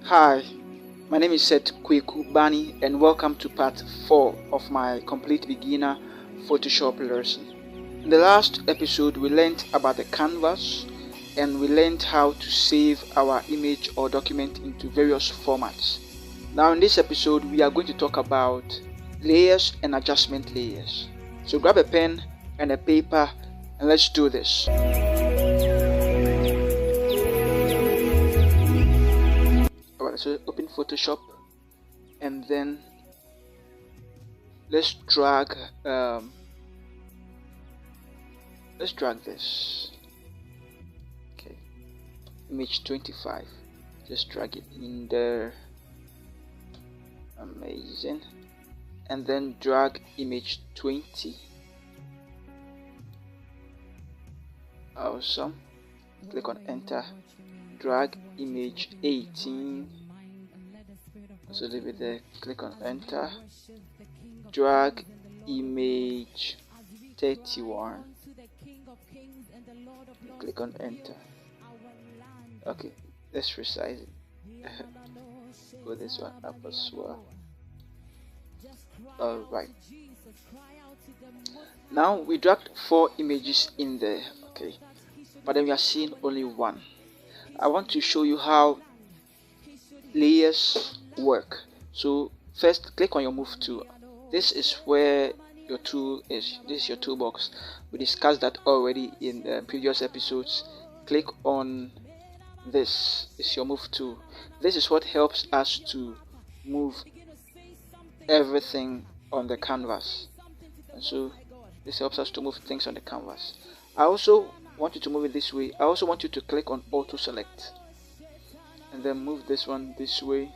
Hi, my name is Seth Kwaku Bani and welcome to part 4 of my complete beginner Photoshop lesson. In the last episode we learned about the canvas and we learned how to save our image or document into various formats. Now in this episode we are going to talk about layers and adjustment layers. So grab a pen and a paper and let's do this. Alright, so open Photoshop and then let's drag this. Okay, image 25. Just drag it in there. Amazing. And then drag image 20. Awesome. Click on enter. Drag image 18. So leave it there. Click on enter. Drag image 31. Click on enter. Okay, let's resize it. Put this one up as well. Alright. Now we dragged 4 images in there, okay, but then we are seeing only one. I want to show you how layers work. So first click on your move tool. This is where your tool is. This is your toolbox. We discussed that already in the previous episodes. Click on this. It's your move tool. This is what helps us to move everything on the canvas, and so this helps us to move things on the canvas. I also want you to move it this way. I also want you to click on auto select and then move this one this way,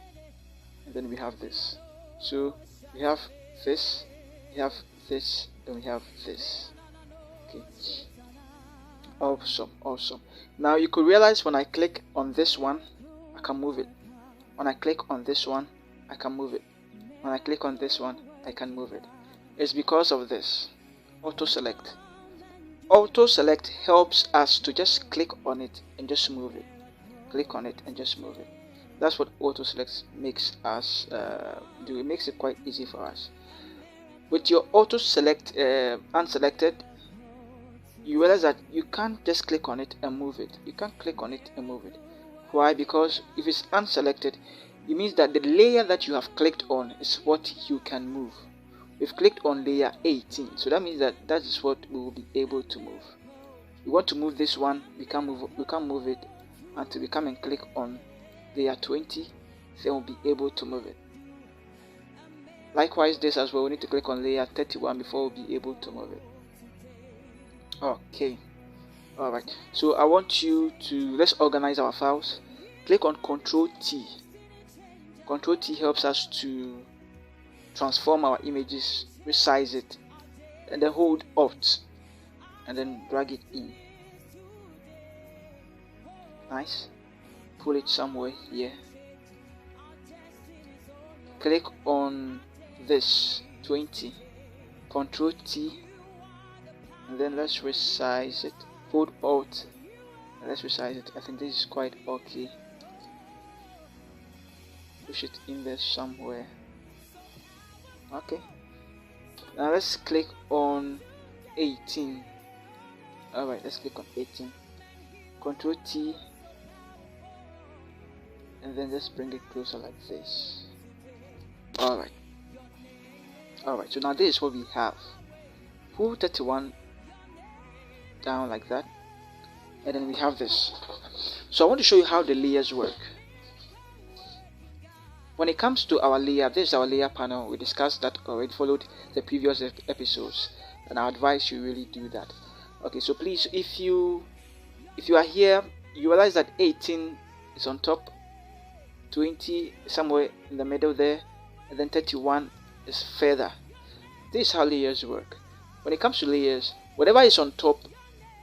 and then we have this. So we have this, we have this, and we have this. Okay, awesome. Now you could realize when I click on this one I can move it. When I click on this one I can move it. When I click on this one I can move it. It's because of this auto select. Auto select helps us to just click on it and just move it. Click on it and just move it. That's what auto select makes us do. It makes it quite easy for us. With your auto select unselected, you realize that you can't just click on it and move it. You can't click on it and move it. Why? Because if it's unselected, it means that the layer that you have clicked on is what you can move. We've clicked on layer 18, so that means that is what we will be able to move. We want to move this one, we can't move it until we come and click on layer 20, then we'll be able to move it. Likewise this as well, we need to click on layer 31 before we'll be able to move it. Okay, alright, so I want you to, let's organize our files. Click on Ctrl T. Ctrl T helps us to transform our images, resize it, and then hold Alt and then drag it in. Nice. Pull it somewhere here. Click on this 20. Ctrl T and then let's resize it. Hold Alt and let's resize it. I think this is quite okay. Push it in there somewhere. Okay, now let's click on 18. Alright, let's click on 18. Ctrl T and then just bring it closer like this. Alright, so now this is what we have. Pull 31 down like that, and then we have this. So I want to show you how the layers work. When it comes to our layer, this is our layer panel. We discussed that already, followed the previous episodes, and I advise you really do that. Okay, so please, if you are here, you realize that 18 is on top, 20 somewhere in the middle there, and then 31 is further. This is how layers work. When it comes to layers, whatever is on top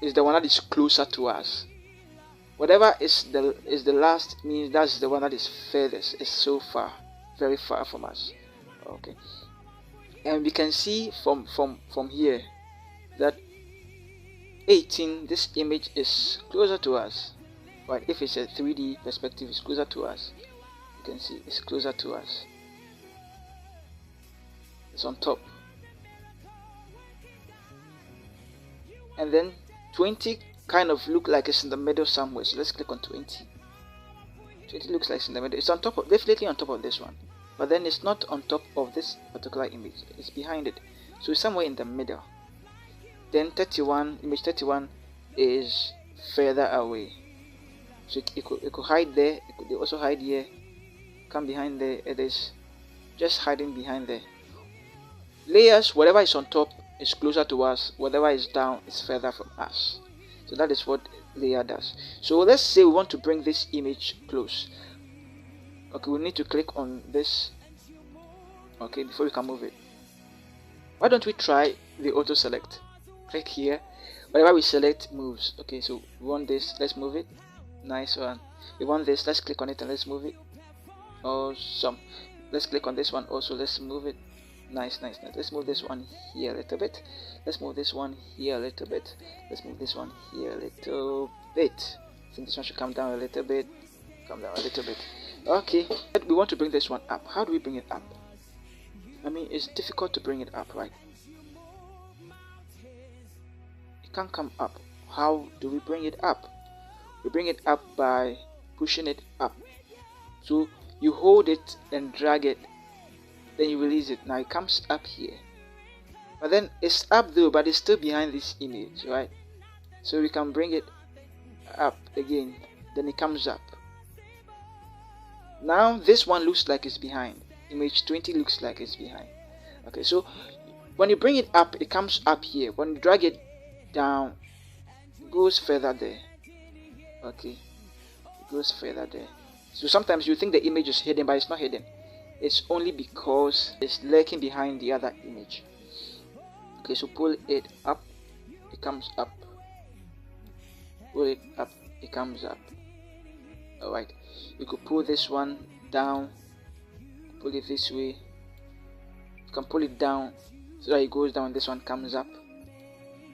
is the one that is closer to us. Whatever is the last means that's the one that is furthest, is so far, very far from us. Okay, and we can see from here that 18, this image is closer to us, right? If it's a 3D perspective, it's closer to us. can see it's closer to us. It's on top. And then 20 kind of look like it's in the middle somewhere. So let's click on 20. 20 looks like it's in the middle. It's on top of, definitely on top of this one. But then it's not on top of this particular image. It's behind it. So it's somewhere in the middle. Then 31, image 31 is further away. So it could hide there. It could also hide here. Come behind there. It is just hiding behind there. Layers, whatever is on top is closer to us. Whatever is down is further from us. So that is what layer does. So let's say we want to bring this image close. Okay, we need to click on this. Okay, before we can move it. Why don't we try the auto select? Click here. Whatever we select moves. Okay, so we want this. Let's move it. Nice one. We want this. Let's click on it and let's move it. Awesome. Let's click on this one also. Let's move it. Nice. Let's move this one here a little bit. Let's move this one here a little bit. Let's move this one here a little bit. I think this one should come down a little bit. Come down a little bit. Okay. We want to bring this one up. How do we bring it up? I mean, it's difficult to bring it up, right? It can't come up. How do we bring it up? We bring it up by pushing it up. So you hold it and drag it, then you release it. Now it comes up here, but then it's up though, but it's still behind this image, right? So we can bring it up again, then it comes up. Now this one looks like it's behind. Image 20 looks like it's behind. Okay, so when you bring it up, it comes up here. When you drag it down, it goes further there. Okay, it goes further there. So sometimes you think the image is hidden, but it's not hidden. It's only because it's lurking behind the other image. Okay, so pull it up, it comes up. Pull it up, it comes up. Alright, you could pull this one down, pull it this way. You can pull it down so that it goes down, this one comes up.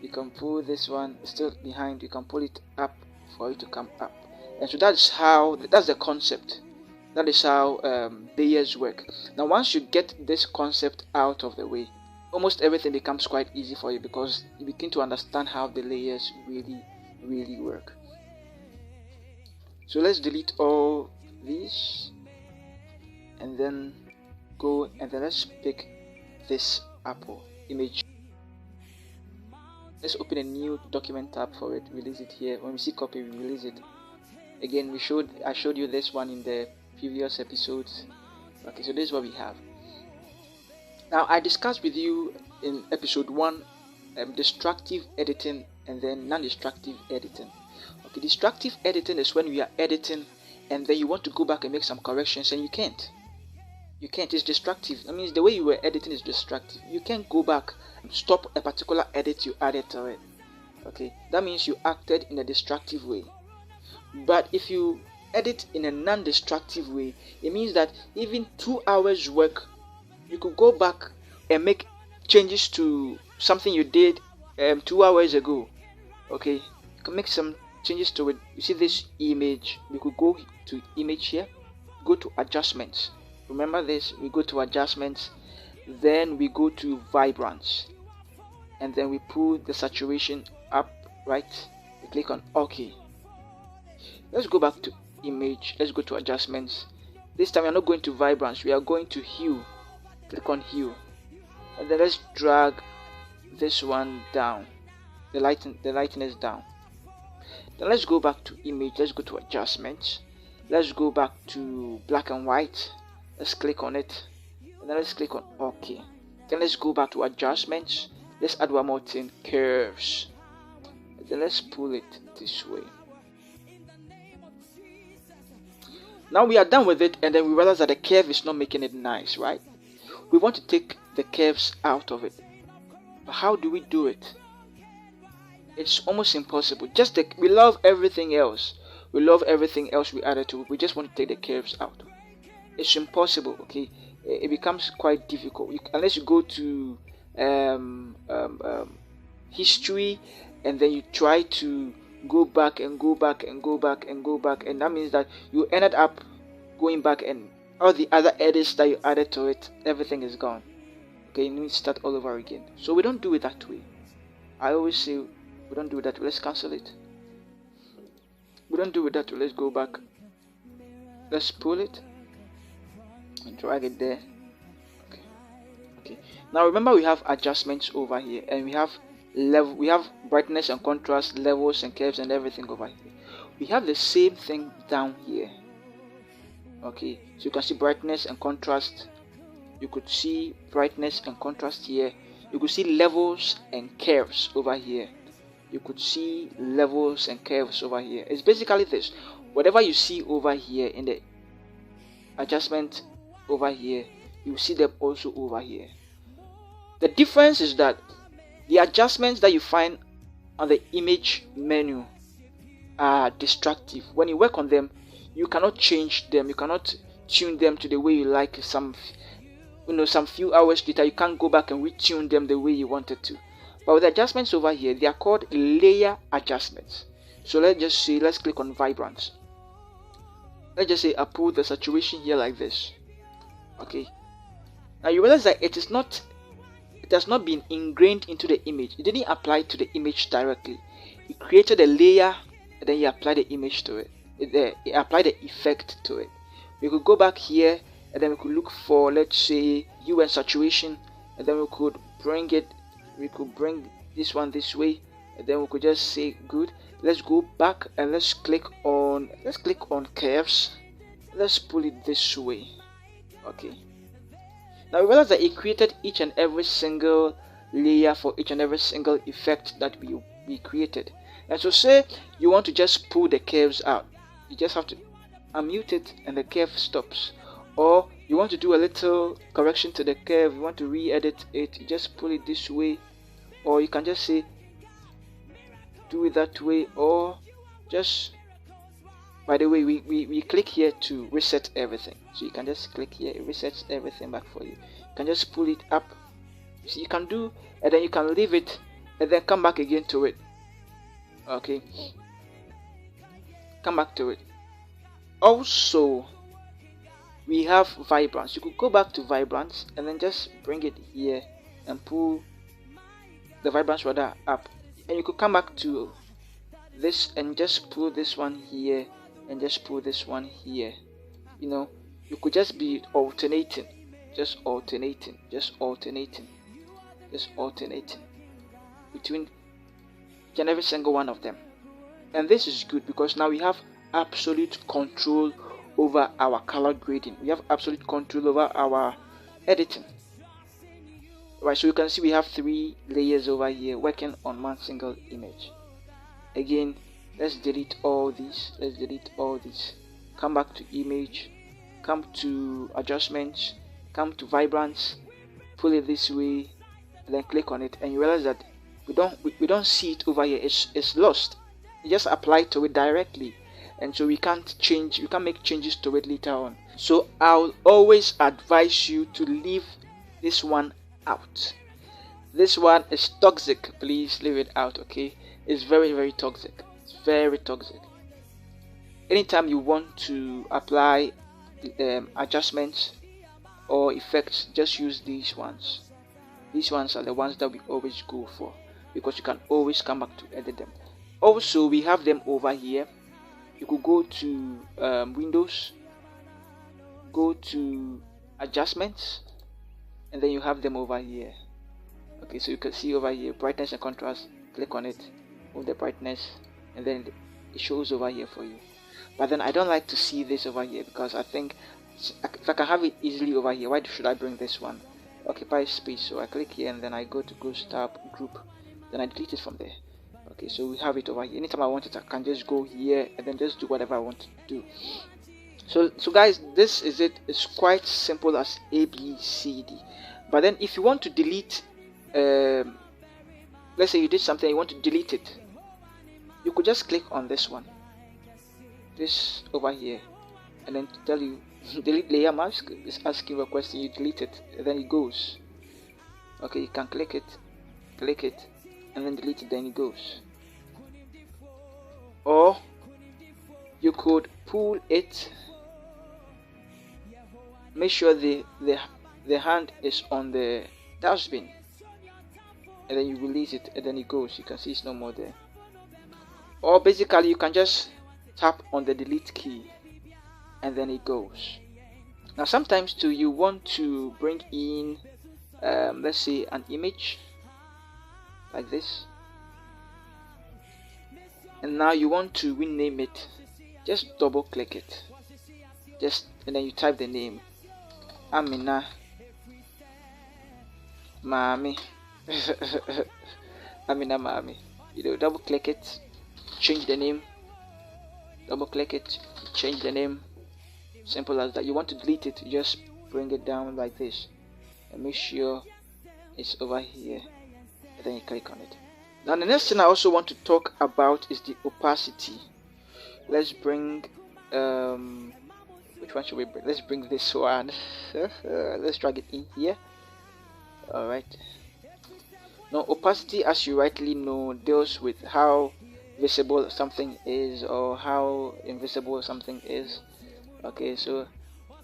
You can pull this one, still behind, you can pull it up for it to come up. And so that's the concept. That is how layers work. Now once you get this concept out of the way, almost everything becomes quite easy for you, because you begin to understand how the layers really work. So let's delete all these and then go and then let's pick this apple image. Let's open a new document tab for it, release it here. When we see copy, we release it. Again, I showed you this one in the previous episodes. Okay, so this is what we have. Now I discussed with you in episode 1 destructive editing and then non-destructive editing. Okay, destructive editing is when we are editing and then you want to go back and make some corrections and you can't. It's destructive. I mean, the way you were editing is destructive. You can't go back and stop a particular edit you added to it. Okay, that means you acted in a destructive way. But if you edit in a non-destructive way, it means that even 2 hours work, you could go back and make changes to something you did 2 hours ago. Okay, you can make some changes to it. You see this image, we could go to image here, go to adjustments. Remember this, we go to adjustments, then we go to vibrance, and then we pull the saturation up, right? We click on OK. Let's go back to image, let's go to adjustments. This time we are not going to vibrance, we are going to hue. Click on hue, and then let's drag this one down, the lightness down. Then let's go back to image, let's go to adjustments, let's go back to black and white. Let's click on it, and then let's click on OK. Then let's go back to adjustments, let's add one more thing, curves, and then let's pull it this way. Now we are done with it, and then we realize that the curve is not making it nice, right? We want to take the curves out of it. But how do we do it? It's almost impossible. We love everything else. We love everything else we added to it. We just want to take the curves out. It's impossible, okay? It becomes quite difficult. Unless you go to history, and then you try to go back and go back and go back and go back, and that means that you ended up going back and all the other edits that you added to it, everything is gone. Okay, you need to start all over again. So we don't do it that way. I always say we don't do it that way. Let's cancel it. We don't do it that way. Let's go back. Let's pull it and drag it there. Okay. Now remember, we have adjustments over here, and we have level. We have brightness and contrast, levels and curves and everything over here. We have the same thing down here. Okay, so you can see brightness and contrast. You could see brightness and contrast here. You could see levels and curves over here. You could see levels and curves over here. It's basically this. Whatever you see over here in the adjustment over here, you see them also over here. The difference is that the adjustments that you find on the image menu are destructive. When you work on them, you cannot change them. You cannot tune them to the way you like. Some few hours later, you can't go back and retune them the way you wanted to. But with the adjustments over here, they are called layer adjustments. So let's click on vibrance. Let's just say I pull the saturation here like this. Okay. Now you realize that it has not been ingrained into the image. It didn't apply to the image directly. It created a layer and then you apply the image to it. It applied the effect to it. We could go back here and then we could look for, let's say, hue and saturation, and then we could bring this one this way, and then we could just say good. Let's go back and let's click on curves. Let's pull it this way. Okay. Now we realize that it created each and every single layer for each and every single effect that we created. And so say you want to just pull the curves out, you just have to unmute it and the curve stops. Or you want to do a little correction to the curve, you want to re-edit it, you just pull it this way. Or you can just say do it that way, or just, by the way, we click here to reset everything. So you can just click here, it resets everything back for you. You can just pull it up. So you can do, and then you can leave it and then come back again to it. Okay, come back to it. Also, we have vibrance. You could go back to vibrance and then just bring it here and pull the vibrance rather up, and you could come back to this and just pull this one here and just pull this one here. You could just be alternating between each and every single one of them. And this is good because now we have absolute control over our color grading. We have absolute control over our editing. Right, so you can see we have 3 layers over here working on one single image. Again, let's delete all these. Come back to image, come to adjustments, come to vibrance, pull it this way, and then click on it, and you realize that we don't see it over here. It's lost. You just apply to it directly, and so we can't make changes to it later on. So I'll always advise you to leave this one out. This one is toxic. Please leave it out. Okay, it's very, very toxic. It's very toxic. Anytime you want to apply adjustments or effects, just use these ones. These ones are the ones that we always go for because you can always come back to edit them. Also, we have them over here. You could go to Windows, go to adjustments, and then you have them over here. Okay, so you can see over here brightness and contrast. Click on it, move the brightness, and then it shows over here for you. But then I don't like to see this over here because I think if I can have it easily over here, why should I bring this one? Occupy space. So I click here and then I go to Ghost tab group, then I delete it from there. Okay, so we have it over here. Anytime I want it, I can just go here and then just do whatever I want to do. So guys, this is it. It's quite simple as ABCD. But then if you want to delete, let's say you did something, you want to delete it, you could just click on this one, this over here, and then tell you delete layer mask. It's asking you a question, you delete it, and then it goes. Okay, you can click it, and then delete it, then it goes. Or you could pull it make sure the hand is on the dustbin, and then you release it, and then it goes. You can see it's no more there. Or basically you can just tap on the delete key and then it goes. Now sometimes too you want to bring in let's say an image like this, and now you want to rename it. Just double click it, and then you type the name Amina Mami. Amina Mami. Double click it, change the name, double click it, change the name. Simple as that. You want to delete it, just bring it down like this and make sure it's over here, and then you click on it. Now the next thing I also want to talk about is the opacity. Let's bring which one should we bring? Let's bring this one. Let's drag it in here. Alright. Now opacity, as you rightly know, deals with how visible something is or how invisible something is. Okay, so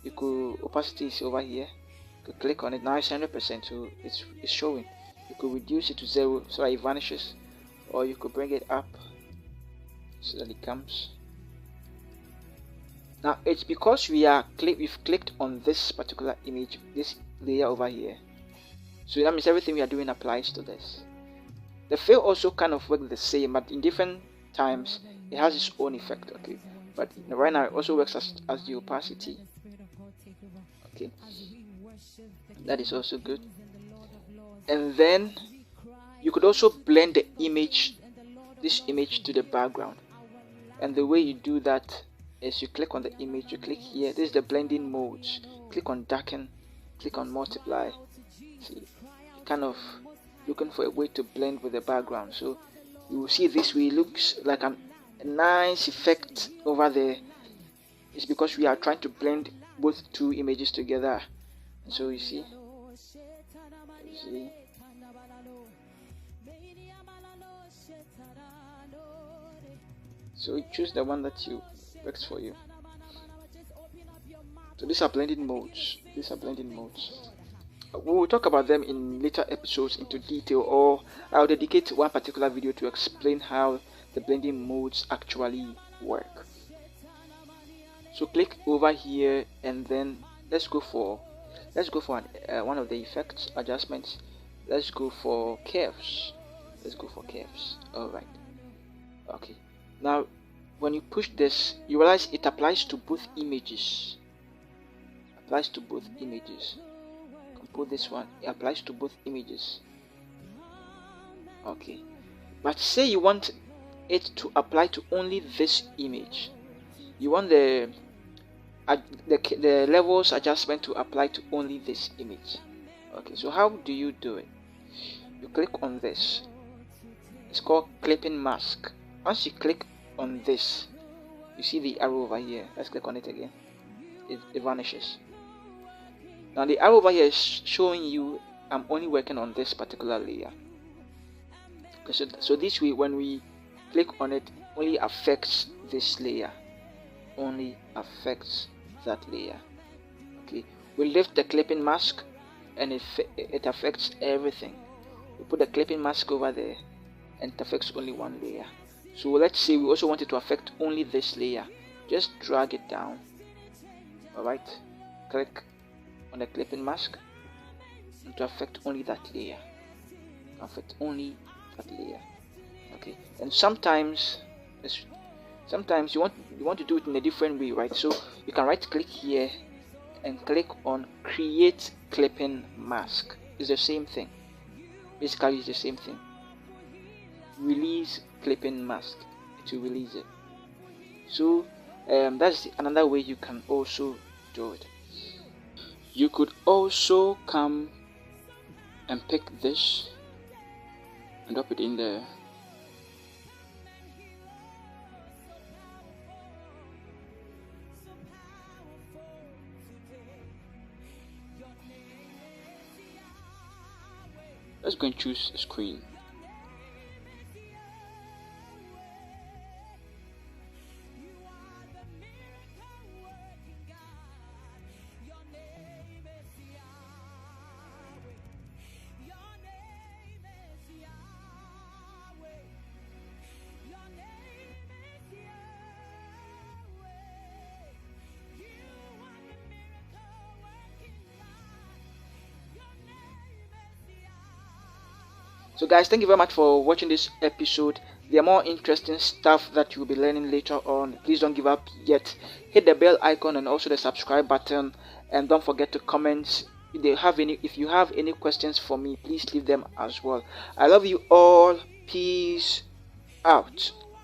you could, opacity is over here. You could click on it. Now it's 100%, so it's showing. You could reduce it to 0 so that it vanishes, or you could bring it up so that it comes. Now it's because we've clicked on this particular image, this layer over here. So that means everything we are doing applies to this. The fill also kind of works the same, but in different times it has its own effect. Okay, but right now it also works as the opacity. Okay, that is also good. And then you could also blend the image, this image, to the background. And the way you do that is you click on the image, you click here. This is the blending modes. Click on darken, click on multiply. See, you're kind of looking for a way to blend with the background. So you will see this way. It looks like a nice effect over there. It's because we are trying to blend both two images together. And so you see. So choose the one that works for you. So these are blending modes. We will talk about them in later episodes into detail, or I'll dedicate one particular video to explain how the blending modes actually work. So click over here, and then let's go for one of the effects adjustments. Let's go for curves. All right. Okay. Now, when you push this, you realize it applies to both images. Put this one. It applies to both images. Okay. But say you want it to apply to only this image. You want the levels adjustment to apply to only this image. Okay. So how do you do it? You click on this. It's called clipping mask. Once you click on this, you see the arrow over here. Let's click on it again. It vanishes. Now the arrow over here is showing you I'm only working on this particular layer. Okay, so this way, when we click on it, only affects this layer, only affects that layer. Okay, we lift the clipping mask and it affects everything. We put the clipping mask over there and it affects only one layer. So let's say we also want it to affect only this layer. Just drag it down. Alright, click on the clipping mask and to affect only that layer. Okay, and sometimes you want to do it in a different way, right? So you can right click here and click on create clipping mask. It's the same thing. Basically, it's the same thing. Release clipping mask to release it. So that's another way you can also do it. You could also come and pick this and drop it in there. Let's go and choose a screen. So guys, thank you very much for watching this episode. There are more interesting stuff that you'll be learning later on. Please don't give up yet. Hit the bell icon and also the subscribe button, and don't forget to comment. If you have any questions for me, please leave them as well. I love you all. Peace out.